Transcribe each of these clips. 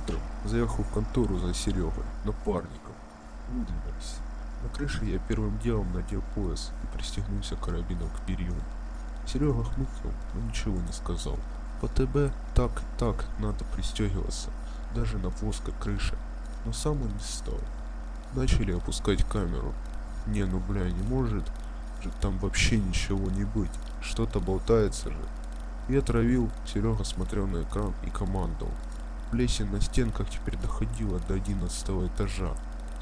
Утром заехал в контору за Серегой, напарником. Выдвинулись. На крыше я первым делом надел пояс и пристегнулся карабином к перилам. Серега хмыкнул, но ничего не сказал. По ТБ так и так надо пристегиваться, даже на плоской крыше. Но сам он не стал. Начали опускать камеру. Не, ну бля, не может же там вообще ничего не быть. Что-то болтается же. Я травил, Серега смотрел на экран и командовал. Плесень на стенках теперь доходила до 11 этажа.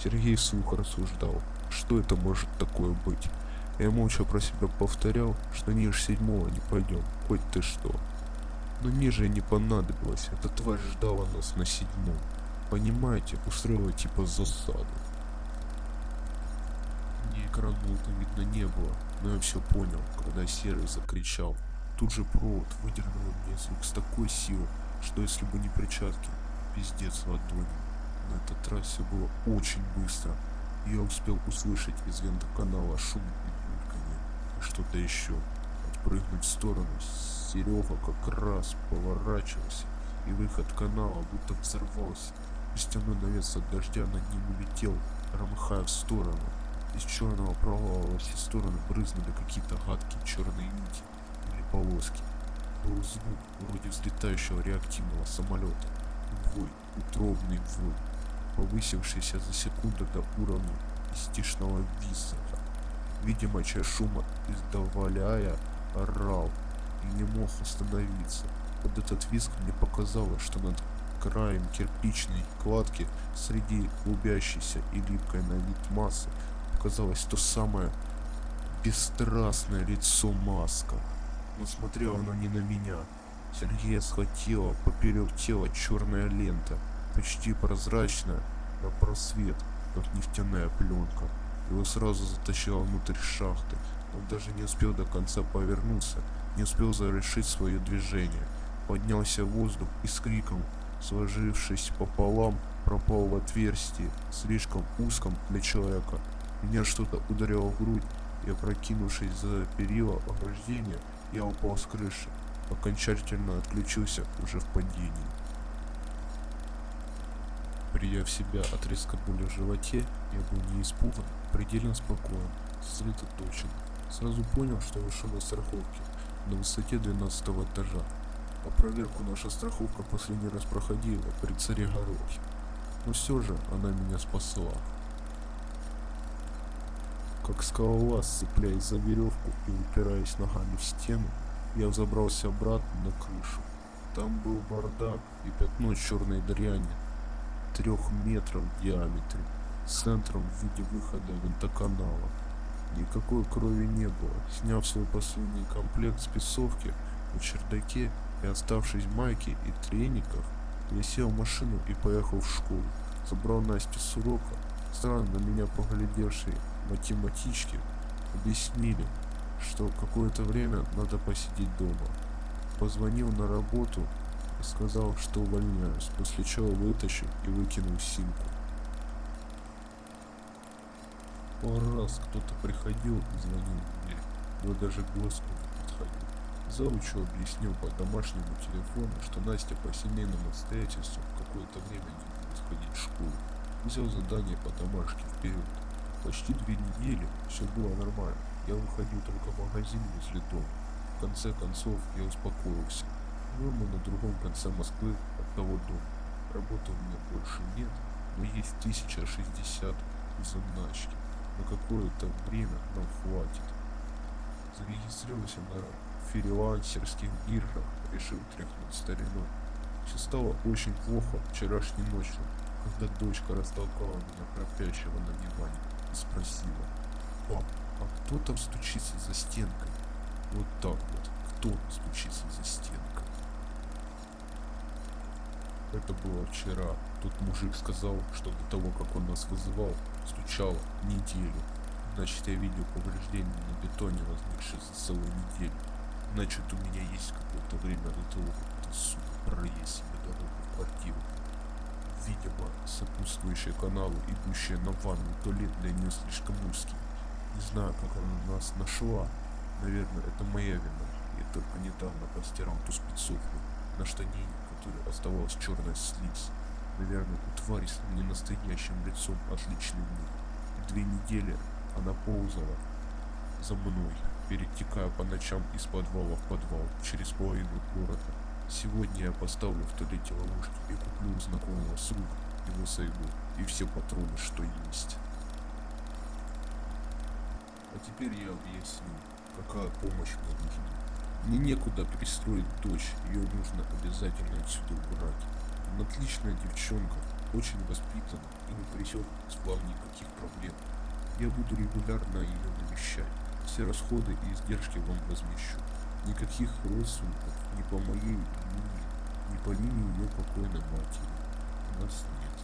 Сергей вслух рассуждал, что это может такое быть. Я молча про себя повторял, что ниже 7 не пойдем, хоть ты что. Но ниже не понадобилось, эта тварь ждала нас на 7. Понимаете, устроила типа засаду. Мне экран молока видно не было, но я все понял, когда Серый закричал. Тут же провод выдернул мне из рук с такой силой, что если бы не перчатки, пиздец ладони. На этот раз все было очень быстро, и я успел услышать из вентоканала шум и бульканье, и что-то еще. Отпрыгнуть в сторону, Серега как раз поворачивался, и выход канала будто взорвался. Костяной навес от дождя над ним улетел, громыхая в сторону. Из черного провала во все стороны брызнули какие-то гадкие черные нити или полоски. Был звук вроде взлетающего реактивного самолета. Вой, утробный вой, повысившийся за секунду до уровня истишного визга. Видимо, часть шума издаваляя орал и не мог остановиться. Под этот визг мне показалось, что над краем кирпичной кладки среди клубящейся и липкой на вид массы показалось то самое бесстрастное лицо Маска. Но смотрела она не на меня. Сергея схватила поперек тела черная лента, почти прозрачная, на просвет, как нефтяная пленка. Его сразу затащило внутрь шахты. Он даже не успел до конца повернуться, не успел завершить свое движение. Поднялся в воздух и с криком, сложившись пополам, пропал в отверстии, слишком узком для человека. Меня что-то ударило в грудь, и, опрокинувшись за перила ограждения, я упал с крыши. Окончательно отключился уже в падении. Придя в себя от резкой боли в животе, я был не испуган, предельно спокоен, сосредоточен. Сразу понял, что вышел на страховке на высоте 12 этажа. А проверку наша страховка последний раз проходила при царе Горохе. Но все же она меня спасла. Как скалолаз, цепляясь за веревку и упираясь ногами в стену, я взобрался обратно на крышу. Там был бардак и пятно черной дряни 3 метров в диаметре, с центром в виде выхода винтоканала. Никакой крови не было. Сняв свой последний комплект спецовки на чердаке и оставшись в майке и трениках, я сел в машину и поехал в школу. Забрал Настю с урока. Странно на меня поглядевшие математички объяснили, что какое-то время надо посидеть дома. Позвонил на работу и сказал, что увольняюсь, после чего вытащил и выкинул симку. Пару раз кто-то приходил и звонил в дверь, но даже к Господу не подходил. Завучу объяснил по домашнему телефону, что Настя по семейным обстоятельствам какое-то время не будет ходить в школу. Взял задание по домашке вперед. Почти 2 недели все было нормально. Я выходил только в магазин возле дома. В конце концов я успокоился. Дома на другом конце Москвы от того дома. Работы у меня больше нет, но есть 1060 в заначке. На какое-то время нам хватит. Зарегистрировался на фрилансерских биржах, решил тряхнуть стариной. Все стало очень плохо вчерашней ночью, когда дочка растолкала меня пропящего на диване и спросила: «Пап, а кто там стучится за стенкой?» Вот так вот, кто стучится за стенкой? Это было вчера. Тот мужик сказал, что до того, как он нас вызывал, стучало неделю. Значит, я видел повреждения на бетоне, возникшие за целую неделю. Значит, у меня есть какое-то время до того, как эта сука проест себе дорогу в квартиру. Видимо, сопутствующие каналы, идущие на ванну, туалет для нее слишком узкие. Не знаю, как она нас нашла. Наверное, это моя вина. Я только недавно постирал ту спецовку на штанине, в которой оставалась черная слизь. Наверное, у твари с ненастоящим лицом отличный вид. 2 недели она ползала за мной, перетекая по ночам из подвала в подвал через половину города. Сегодня я поставлю в туалете ловушки и куплю у знакомого с рук его сайгу и все патроны, что есть. А теперь я объясню, какая помощь мне нужна. Мне некуда пристроить дочь, ее нужно обязательно отсюда убрать. Она отличная девчонка, очень воспитана и не принесет вам никаких проблем. Я буду регулярно ее навещать. Все расходы и издержки вам возмещу. Никаких родственников ни по моей линии, ни по линии ее покойной матери у нас нет.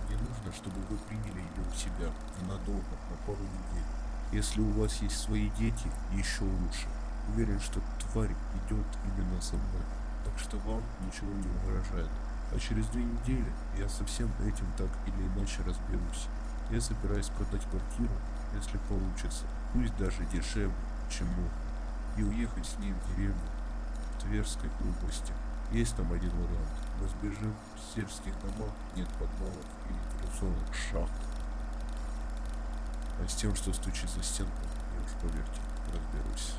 Мне нужно, чтобы вы приняли ее у себя ненадолго, на пару недель. Если у вас есть свои дети, еще лучше. Уверен, что тварь идет именно за мной, так что вам ничего не угрожает. А через 2 недели я со всем этим так или иначе разберусь. Я собираюсь продать квартиру, если получится, пусть даже дешевле, чем мог, и уехать с ней в деревню в Тверской области. Есть там один вариант. Мы сбежим, в сельских домах нет подвалов и вентиляционных шахт. А с тем, что стучит за стенку, я уж, поверьте, разберусь.